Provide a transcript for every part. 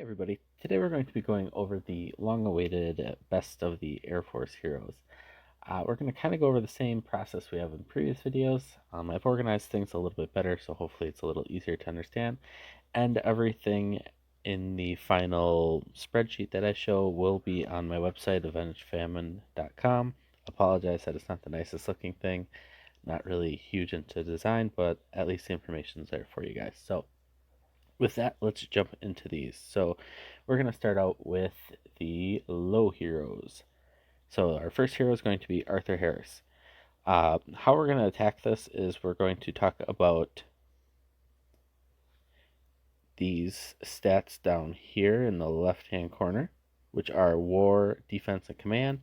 Hey everybody, today we're going to be going over the long-awaited best of the Air Force heroes. We're going to kind of go over the same process we have in previous videos. I've organized things a little bit better, so hopefully it's a little easier to understand. And everything in the final spreadsheet that I show will be on my website, avengedfamine.com. Apologize that it's not the nicest looking thing. Not really huge into design, but at least the information's there for you guys. So with that, let's jump into these. So we're going to start out with the low heroes. So our first hero is going to be Arthur Harris. How we're going to attack this is we're going to talk about these stats down here in the left-hand corner, which are war, defense, and command.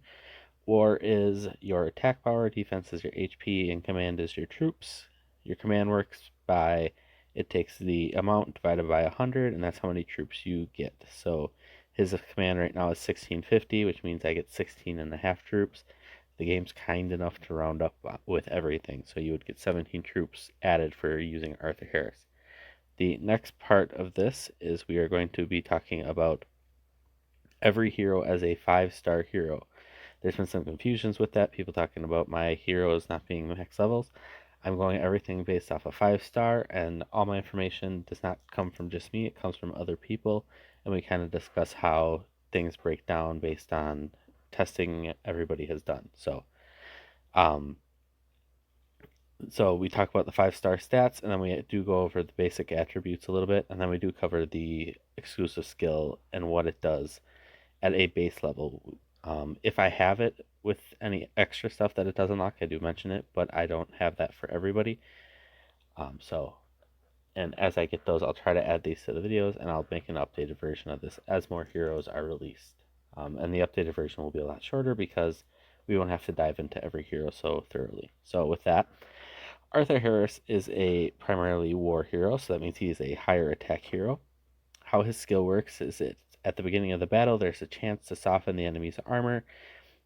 War is your attack power, defense is your HP, and command is your troops. Your command works by it takes the amount divided by 100, and that's how many troops you get. So his command right now is 1650, which means I get 16 and a half troops. The game's kind enough to round up with everything, so you would get 17 troops added for using Arthur Harris. The next part of this is we are going to be talking about every hero as a 5-star hero. There's been some confusions with that, people talking about my heroes not being max levels. I'm going everything based off a 5-star, and all my information does not come from just me, it comes from other people, and we kind of discuss how things break down based on testing everybody has done. Um, so we talk about the 5-star stats, and then we do go over the basic attributes a little bit, and then we do cover the exclusive skill and what it does at a base level. If I have it with any extra stuff that it does unlock, I do mention it, but I don't have that for everybody. And as I get those, I'll try to add these to the videos, and I'll make an updated version of this as more heroes are released. And the updated version will be a lot shorter because we won't have to dive into every hero so thoroughly. So with that, Arthur Harris is a primarily war hero, so that means he is a higher attack hero. How his skill works is at the beginning of the battle, there's a chance to soften the enemy's armor.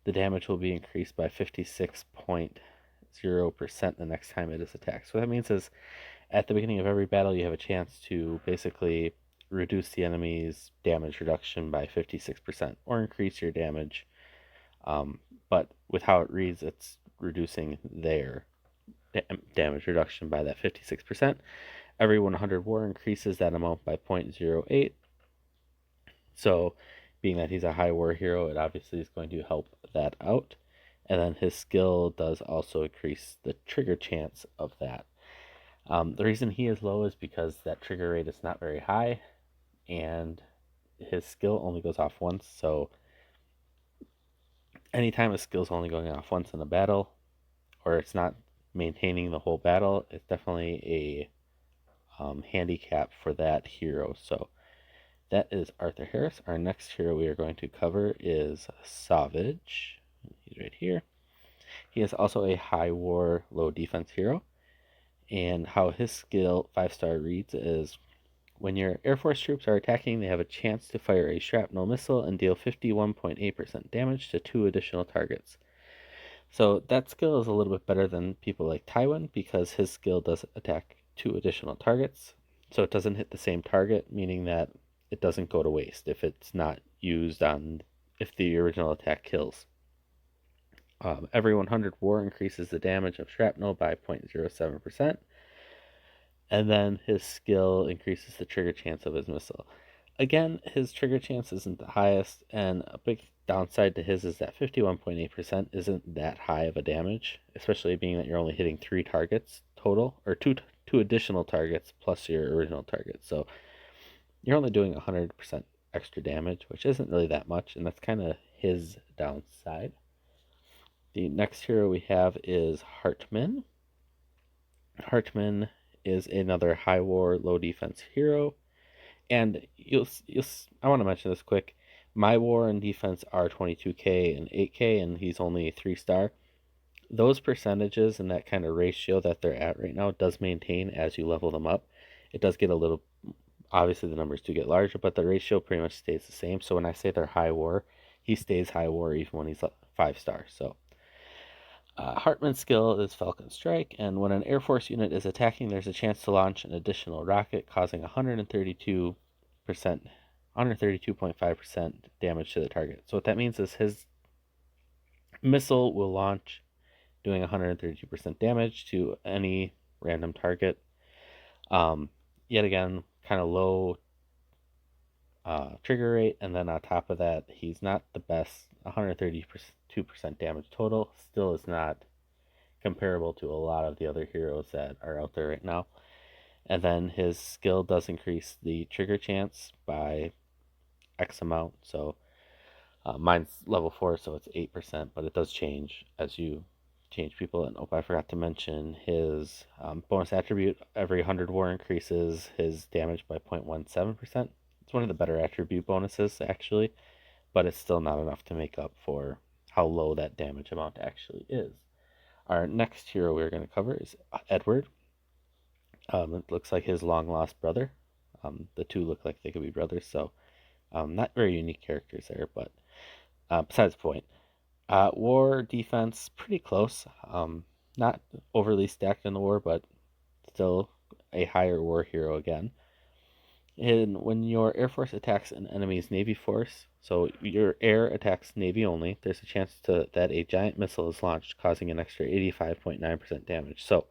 The damage will be increased by 56.0% the next time it is attacked. So what that means is at the beginning of every battle, you have a chance to basically reduce the enemy's damage reduction by 56% or increase your damage. But with how it reads, it's reducing their damage reduction by that 56%. Every 100 war increases that amount by 0.08. So, being that he's a high war hero, it obviously is going to help that out. And then his skill does also increase the trigger chance of that. The reason he is low is because that trigger rate is not very high, and his skill only goes off once. So, anytime a skill's only going off once in a battle, or it's not maintaining the whole battle, it's definitely a handicap for that hero. So, that is Arthur Harris. Our next hero we are going to cover is Savage. He's right here. He is also a high war, low defense hero. And how his skill 5-star reads is when your Air Force troops are attacking, they have a chance to fire a shrapnel missile and deal 51.8% damage to 2 additional targets. So that skill is a little bit better than people like Tywin because his skill does attack 2 additional targets. So it doesn't hit the same target, meaning that it doesn't go to waste if it's not used on if the original attack kills. Every 100 war increases the damage of shrapnel by 0.07%, and then his skill increases the trigger chance of his missile. Again, his trigger chance isn't the highest, and a big downside to his is that 51.8% isn't that high of a damage, especially being that you're only hitting 3 targets total, or two additional targets plus your original target. So you're only doing 100% extra damage, which isn't really that much, and that's kind of his downside. The next hero we have is Hartmann. Hartmann is another high war, low defense hero, and I want to mention this quick. My war and defense are 22k and 8k, and he's only 3-star. Those percentages and that kind of ratio that they're at right now does maintain as you level them up. It does get a little, obviously the numbers do get larger, but the ratio pretty much stays the same. So when I say they're high war, he stays high war even when he's 5-star. So Hartmann's skill is Falcon Strike, and when an Air Force unit is attacking, there's a chance to launch an additional rocket, causing 132% 132.5% damage to the target. So what that means is his missile will launch doing 132% damage to any random target. Yet again, kind of low trigger rate, and then on top of that, he's not the best. 132% damage total still is not comparable to a lot of the other heroes that are out there right now. And then his skill does increase the trigger chance by X amount. So mine's level 4, so it's 8%, but it does change as you change people. And I forgot to mention his bonus attribute. Every 100 war increases his damage by 0.17%. It's one of the better attribute bonuses, actually, but it's still not enough to make up for how low that damage amount actually is. Our next hero we're going to cover is Edward. It looks like his long lost brother. The two look like they could be brothers, so not very unique characters there, but besides the point. War defense, pretty close. Not overly stacked in the war, but still a higher war hero again. And when your Air Force attacks an enemy's Navy force, so your air attacks Navy only, there's a chance that a giant missile is launched, causing an extra 85.9% damage. So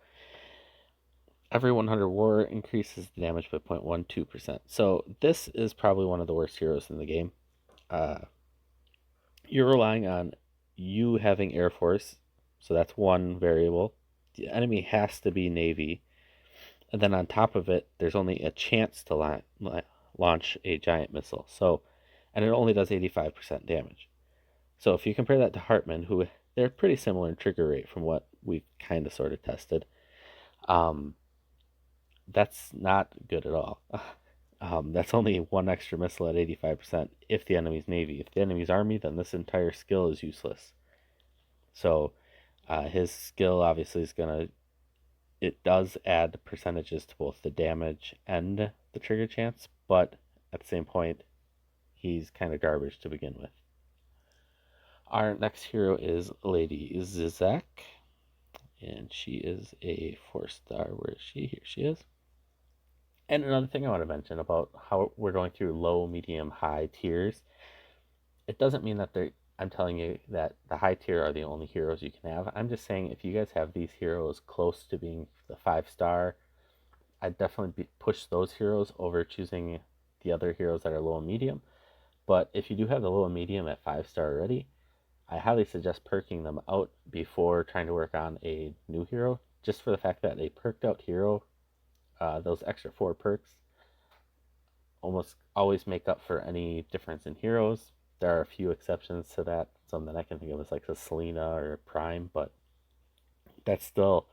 every 100 war increases the damage by 0.12%. So this is probably one of the worst heroes in the game. You're relying on you having Air Force, so that's one variable. The enemy has to be Navy, and then on top of it, there's only a chance to launch a giant missile. So, and it only does 85% damage. So if you compare that to Hartmann, who they're pretty similar in trigger rate from what we've kind of sort of tested, that's not good at all. That's only one extra missile at 85% if the enemy's Navy. If the enemy's Army, then this entire skill is useless. So his skill obviously is going to, it does add percentages to both the damage and the trigger chance, but at the same point, he's kind of garbage to begin with. Our next hero is Lady Zuzak, and she is a 4-star. Where is she? Here she is. And another thing I want to mention about how we're going through low, medium, high tiers, it doesn't mean that I'm telling you that the high tier are the only heroes you can have. I'm just saying if you guys have these heroes close to being the 5-star, I'd definitely push those heroes over choosing the other heroes that are low and medium. But if you do have the low and medium at 5-star already, I highly suggest perking them out before trying to work on a new hero, just for the fact that a perked out hero, those extra 4 perks, almost always make up for any difference in heroes. There are a few exceptions to that. Some that I can think of is like a Selena or a Prime, but that's still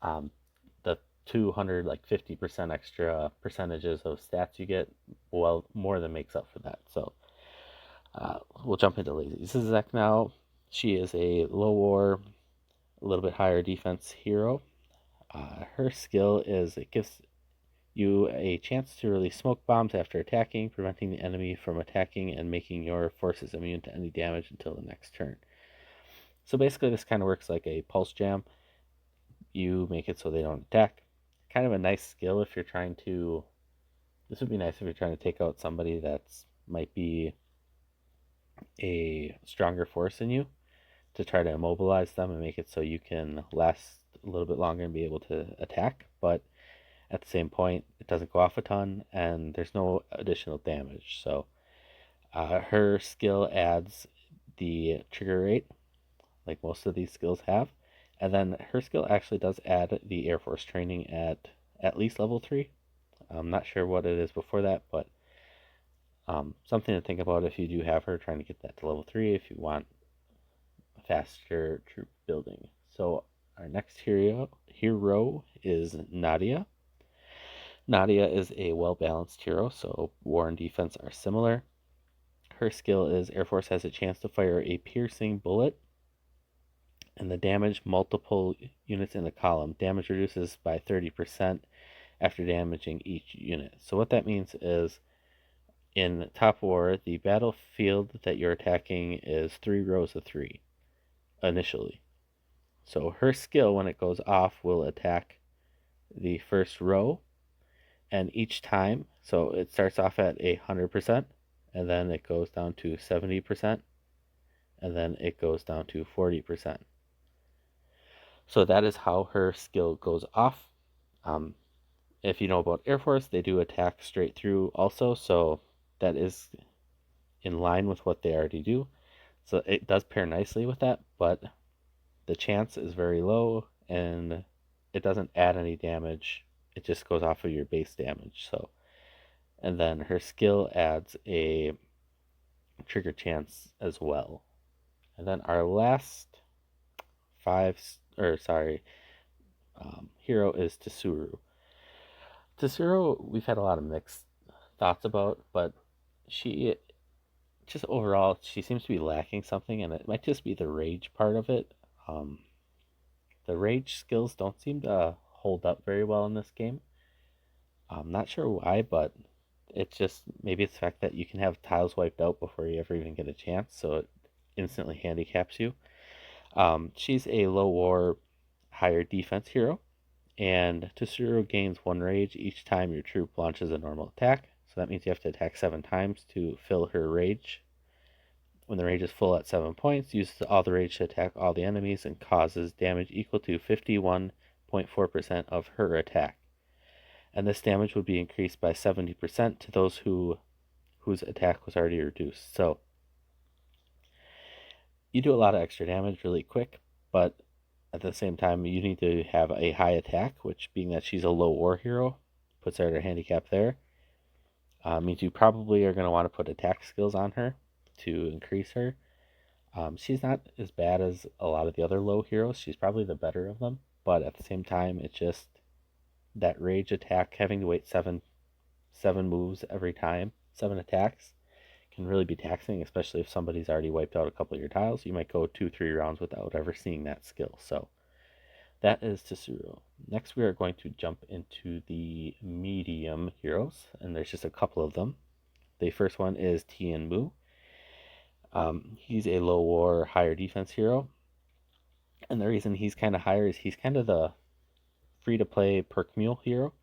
the 200 like 50% extra percentages of stats you get, well, more than makes up for that. So we'll jump into Lazy Zizek now. She is a low war, a little bit higher defense hero. Her skill is it gives you a chance to release smoke bombs after attacking, preventing the enemy from attacking and making your forces immune to any damage until the next turn. So basically this kind of works like a pulse jam. You make it so they don't attack. Kind of a nice skill if you're trying to, this would be nice if you're trying to take out somebody that's might be a stronger force than you, to try to immobilize them and make it so you can last a little bit longer and be able to attack. But at the same point, it doesn't go off a ton and there's no additional damage. So her skill adds the trigger rate, like most of these skills have. And then her skill actually does add the Air Force training at least level 3. I'm not sure what it is before that, but something to think about if you do have her, trying to get that to level 3 if you want faster troop building. So our next hero is Nadia. Nadia is a well-balanced hero, so war and defense are similar. Her skill is Air Force has a chance to fire a piercing bullet and the damage multiple units in a column. Damage reduces by 30% after damaging each unit. So what that means is in Top War, the battlefield that you're attacking is 3 rows of 3 initially. So her skill, when it goes off, will attack the first row, And each time, so it starts off at 100%, and then it goes down to 70%, and then it goes down to 40%. So that is how her skill goes off. Um, if you know about Air Force, they do attack straight through also, so that is in line with what they already do. So it does pair nicely with that, but the chance is very low and it doesn't add any damage. It just goes off of your base damage. So, and then her skill adds a trigger chance as well. And then our last hero is Tessero. Tessero, we've had a lot of mixed thoughts about, but she just overall, she seems to be lacking something, and it might just be the rage part of it. Um, the rage skills don't seem to hold up very well in this game. I'm not sure why, but it's just maybe it's the fact that you can have tiles wiped out before you ever even get a chance, so it instantly handicaps you. She's a low war, higher defense hero, and Tessero gains 1 rage each time your troop launches a normal attack. So that means you have to attack 7 times to fill her rage. When the rage is full at 7 points, uses all the rage to attack all the enemies and causes damage equal to 51.4% of her attack. And this damage would be increased by 70% to those whose attack was already reduced. So you do a lot of extra damage really quick, but at the same time you need to have a high attack, which being that she's a low war hero, puts her at her handicap there. Means you probably are going to want to put attack skills on her to increase her. She's not as bad as a lot of the other low heroes. She's probably the better of them, but at the same time, it's just that rage attack, having to wait seven moves every time, 7 attacks, can really be taxing, especially if somebody's already wiped out a couple of your tiles. You might go 2-3 rounds without ever seeing that skill. So that is Tessero. Next, we are going to jump into the medium heroes, and there's just a couple of them. The first one is Tian Moo. He's a low war, higher defense hero. And the reason he's kind of higher is he's kind of the free to play perk mule hero.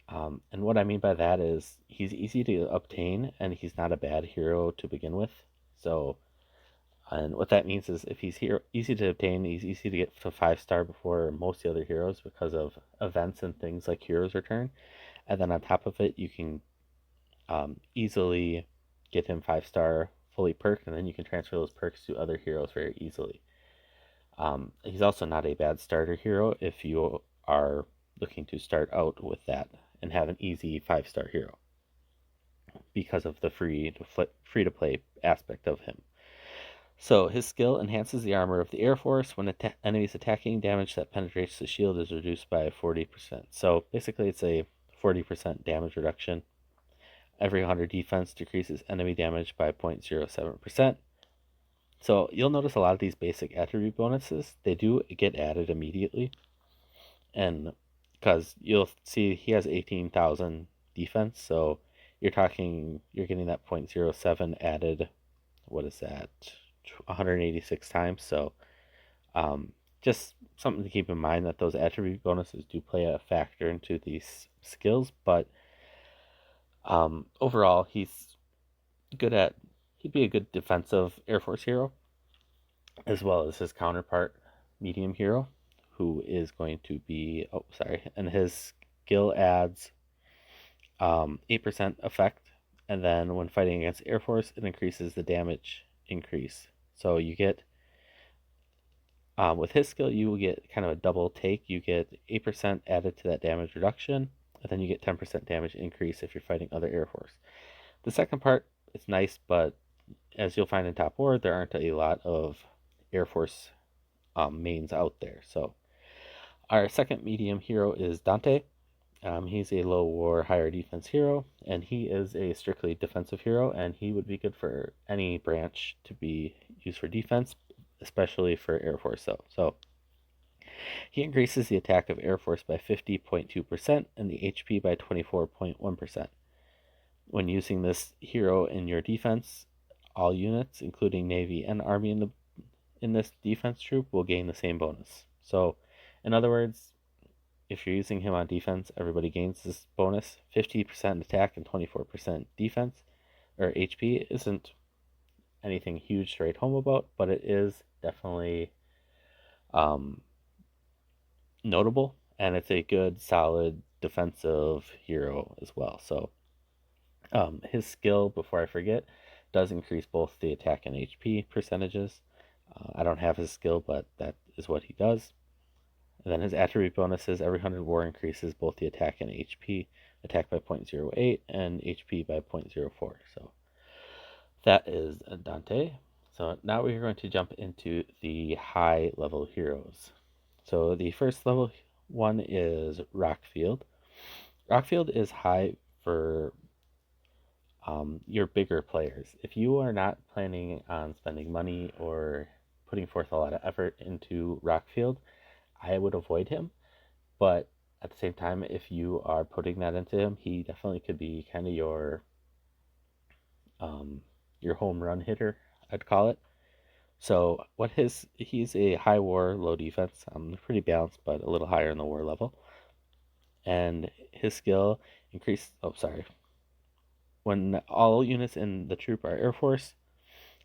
And what I mean by that is he's easy to obtain and he's not a bad hero to begin with. So, and what that means is if he's easy to obtain, he's easy to get to 5-star before most of the other heroes because of events and things like Hero's Return. And then on top of it, you can easily get him 5-star fully perked, and then you can transfer those perks to other heroes very easily. He's also not a bad starter hero if you are looking to start out with that and have an easy 5-star hero because of the free to play aspect of him. So his skill enhances the armor of the Air Force. When enemies attacking, damage that penetrates the shield is reduced by 40%. So basically it's a 40% damage reduction. Every 100 defense decreases enemy damage by 0.07%. So you'll notice a lot of these basic attribute bonuses, they do get added immediately. And because you'll see he has 18,000 defense, so you're getting that 0.07 added, what is that, 186 times. So just something to keep in mind that those attribute bonuses do play a factor into these skills, but overall he'd be a good defensive Air Force hero, as well as his counterpart, medium hero, who is going to be, and his skill adds 8% effect, and then when fighting against Air Force, it increases the damage increase. So you get, with his skill, you will get kind of a double take. You get 8% added to that damage reduction, and then you get 10% damage increase if you're fighting other Air Force. The second part is nice, but as you'll find in Top War, there aren't a lot of Air Force mains out there. So our second medium hero is Dante. He's a low war, higher defense hero, and he is a strictly defensive hero, and he would be good for any branch to be used for defense, especially for Air Force. So he increases the attack of Air Force by 50.2% and the HP by 24.1%. When using this hero in your defense, all units, including Navy and Army in this defense troop, will gain the same bonus. So, in other words, if you're using him on defense, everybody gains this bonus. 50% attack and 24% defense, or HP, isn't anything huge to write home about, but it is definitely notable, and it's a good, solid defensive hero as well. So his skill, before I forget, does increase both the attack and HP percentages. I don't have his skill, but that is what he does. And then his attribute bonuses, every 100 war increases both the attack and HP, attack by 0.08 and HP by 0.04. So that is Dante. So now we're going to jump into the high level heroes. So the first level one is Rockfield. Rockfield is high for your bigger players. If you are not planning on spending money or putting forth a lot of effort into Rockfield, I would avoid him. But at the same time, if you are putting that into him, he definitely could be kind of your home run hitter, I'd call it. So he's a high war, low defense. Pretty balanced, but a little higher in the war level. And his skill increase. Oh, sorry. When all units in the troop are Air Force,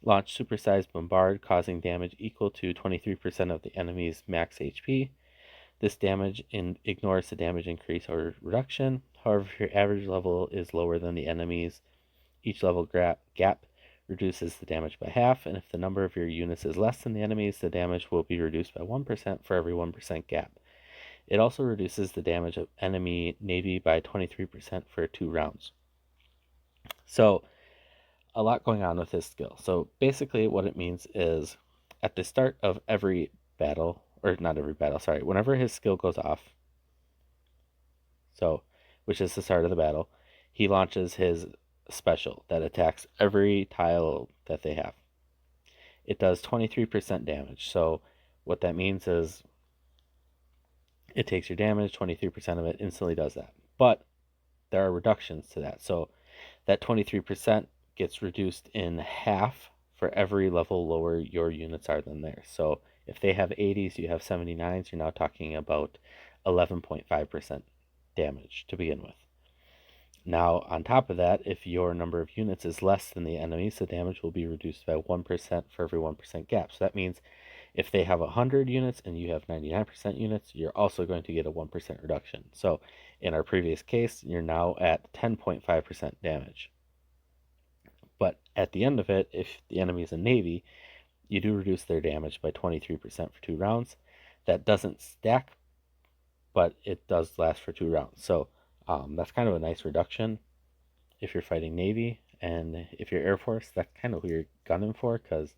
launch supersized bombard, causing damage equal to 23% of the enemy's max HP. This damage ignores the damage increase or reduction. However, if your average level is lower than the enemy's, each level gap reduces the damage by half, and if the number of your units is less than the enemy's, the damage will be reduced by 1% for every 1% gap. It also reduces the damage of enemy navy by 23% for 2 rounds. So, a lot going on with his skill. So, basically, what it means is at the start of every battle, or not every battle, sorry, whenever his skill goes off, so which is the start of the battle, he launches his special that attacks every tile that they have. It does 23% damage. So what that means is it takes your damage, 23% of it instantly does that. But there are reductions to that. So that 23% gets reduced in half for every level lower your units are than theirs. So if they have 80s, you have 79s, you're now talking about 11.5% damage to begin with. Now, on top of that, if your number of units is less than the enemy's, the damage will be reduced by 1% for every 1% gap. So that means if they have 100 units and you have 99% units, you're also going to get a 1% reduction. So in our previous case, you're now at 10.5% damage. But at the end of it, if the enemy is a navy, you do reduce their damage by 23% for 2 rounds. That doesn't stack, but it does last for 2 rounds. So that's kind of a nice reduction if you're fighting Navy, and if you're Air Force, that's kind of who you're gunning for, because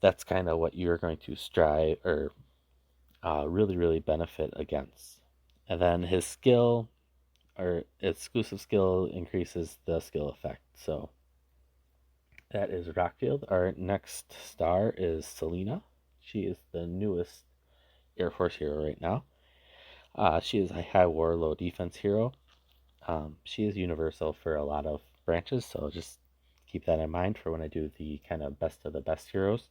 that's kind of what you're going to strive or really, really benefit against. And then his skill or exclusive skill increases the skill effect. So that is Rockfield. Our next star is Selena. She is the newest Air Force hero right now. She is a high war, low defense hero. She is universal for a lot of branches, so just keep that in mind for when I do the kind of best of the best heroes.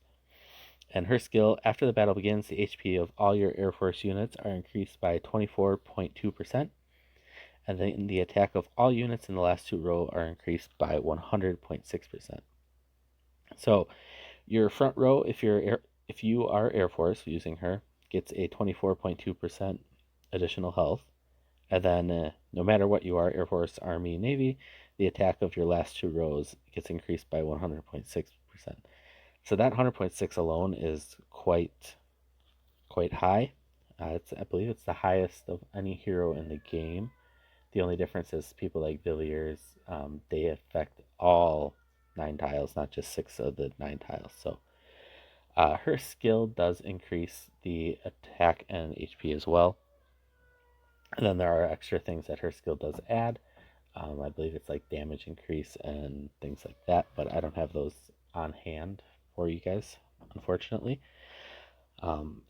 And her skill, after the battle begins, the HP of all your Air Force units are increased by 24.2%, and then the attack of all units in the last 2 rows are increased by 100.6%. So your front row, if you are Air Force using her, gets a 24.2% additional health. And then, no matter what you are, Air Force, Army, Navy, the attack of your last 2 rows gets increased by 100.6%. So that 100.6 alone is quite high. I believe it's the highest of any hero in the game. The only difference is people like Villiers, they affect all 9 tiles, not just 6 of the 9 tiles. So her skill does increase the attack and HP as well. And then there are extra things that her skill does add. I believe it's like damage increase and things like that, but I don't have those on hand for you guys, unfortunately,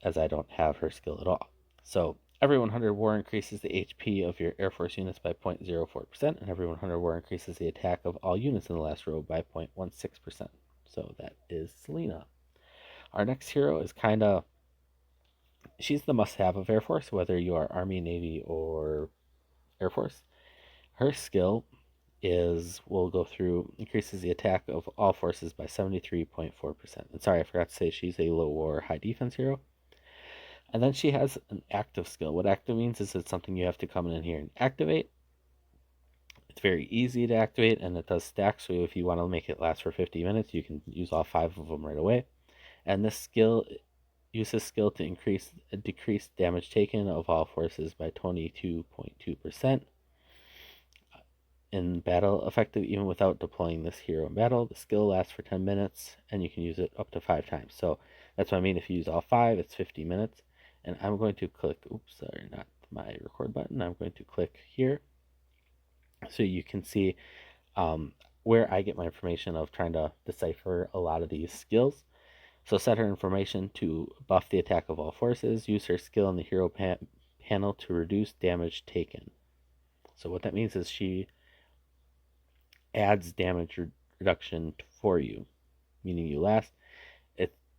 as I don't have her skill at all. So every 100 war increases the HP of your Air Force units by 0.04%, and every 100 war increases the attack of all units in the last row by 0.16%. So that is Selena. Our next hero is kind of She's the must-have of Air Force, whether you are Army, Navy, or Air Force. Her skill is, we'll go through, increases the attack of all forces by 73.4%. And sorry, I forgot to say she's a low war, high defense hero. And then she has an active skill. What active means is it's something you have to come in here and activate. It's very easy to activate, and it does stack, so if you want to make it last for 50 minutes, you can use all 5 of them right away. And this skill uses skill to decrease damage taken of all forces by 22.2%. In battle, effective even without deploying this hero in battle. The skill lasts for 10 minutes, and you can use it up to 5 times. So that's what I mean. If you use all 5, it's 50 minutes. And I'm going to click, oops, sorry, not my record button. I'm going to click here so you can see where I get my information of trying to decipher a lot of these skills. So set her information to buff the attack of all forces. Use her skill in the hero panel to reduce damage taken. So what that means is she adds damage reduction for you, meaning you last.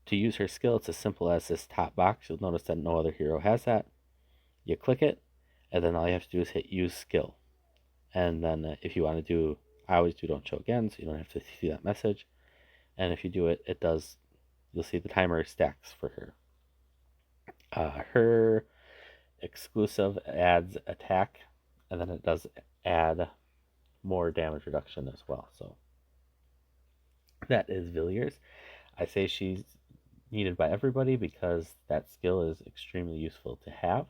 To use her skill, it's as simple as this top box. You'll notice that no other hero has that. You click it, and then all you have to do is hit use skill. And then if you want to do, I always do don't show again, so you don't have to see that message. And if you do it, it does, you'll see the timer stacks for her. Her exclusive adds attack, and then it does add more damage reduction as well. So that is Villiers. I say she's needed by everybody because that skill is extremely useful to have.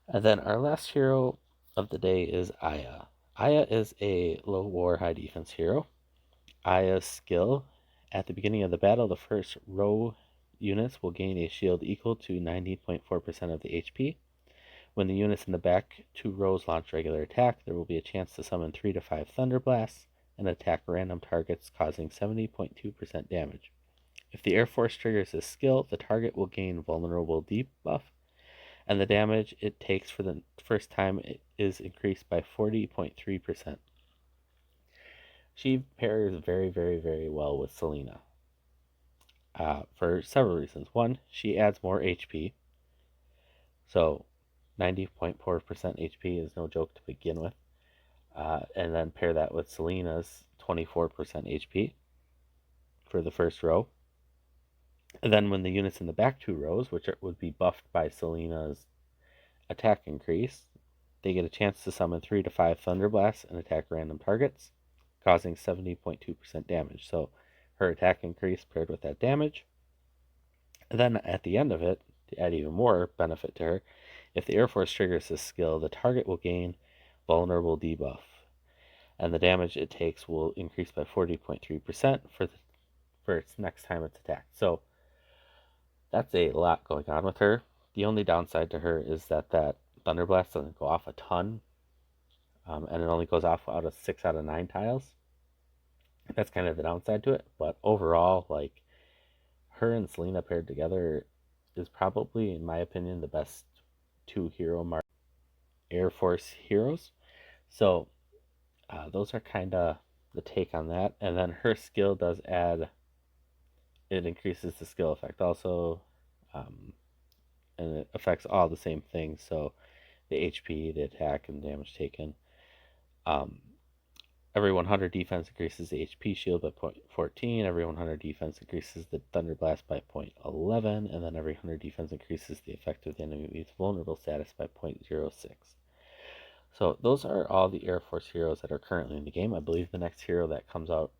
And then our last hero of the day is Aya. Aya is a low war, high defense hero. Aya's skill, at the beginning of the battle, the first row units will gain a shield equal to 90.4% of the HP. When the units in the back 2 rows launch regular attack, there will be a chance to summon 3 to 5 Thunder Blasts and attack random targets, causing 70.2% damage. If the Air Force triggers this skill, the target will gain vulnerable debuff, and the damage it takes for the first time is increased by 40.3%. She pairs very, very, very well with Selena for several reasons. One, she adds more HP, so 90.4% HP is no joke to begin with. And then pair that with Selena's 24% HP for the first row. And then when the units in the back 2 rows, which would be buffed by Selena's attack increase, they get a chance to summon 3 to 5 Thunder Blasts and attack random targets, causing 70.2% damage. So her attack increase paired with that damage. And then at the end of it, to add even more benefit to her, if the Air Force triggers this skill, the target will gain vulnerable debuff, and the damage it takes will increase by 40.3% for its next time it's attacked. So that's a lot going on with her. The only downside to her is that Thunder Blast doesn't go off a ton, and it only goes off out of 6 out of 9 tiles. That's kind of the downside to it. But overall, like, her and Selena paired together is probably, in my opinion, the best 2 hero Air Force heroes. So those are kind of the take on that. And then her skill does add, it increases the skill effect also, and it affects all the same things. So the HP, the attack, and damage taken. Every 100 defense increases the HP shield by 0.14. Every 100 defense increases the Thunder Blast by 0.11. And then every 100 defense increases the effect of the enemy's vulnerable status by 0.06. So those are all the Air Force heroes that are currently in the game. I believe the next hero that comes out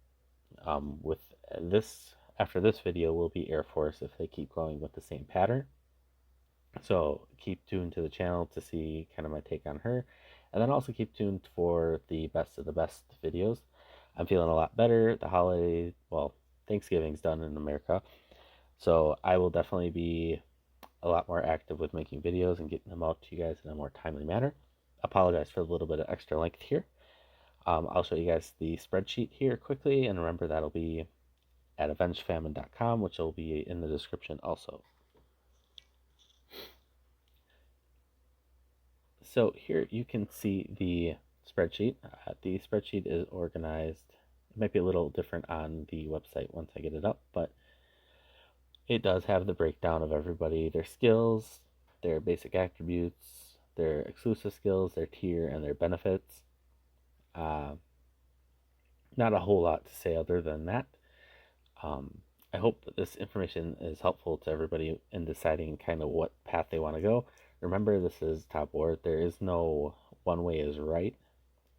with this after this video will be Air Force if they keep going with the same pattern. So keep tuned to the channel to see kind of my take on her. And then also keep tuned for the best of the best videos. I'm feeling a lot better. The holiday, well, Thanksgiving's done in America. So I will definitely be a lot more active with making videos and getting them out to you guys in a more timely manner. Apologize for a little bit of extra length here. I'll show you guys the spreadsheet here quickly, and remember that'll be at avengefamine.com, which will be in the description also. So here you can see the spreadsheet. The spreadsheet is organized. It might be a little different on the website once I get it up, but It does have the breakdown of everybody, their skills, their basic attributes, their exclusive skills, their tier, and their benefits. Uh, Not a whole lot to say other than that. Um, I hope that this information is helpful to everybody in deciding kind of what path they want to go. Remember, this is top war. There is no one way is right.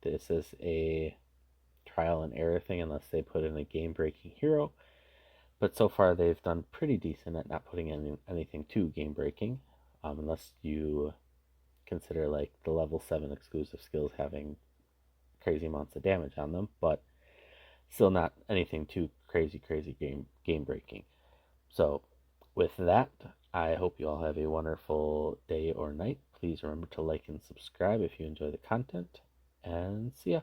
This is a trial and error thing unless they put in a game breaking hero. But so far, they've done pretty decent at not putting in anything too game breaking, unless you consider like the level 7 exclusive skills having crazy amounts of damage on them. But still not anything too crazy game breaking. So with that, I hope you all have a wonderful day or night. Please remember to like and subscribe if you enjoy the content, and see ya.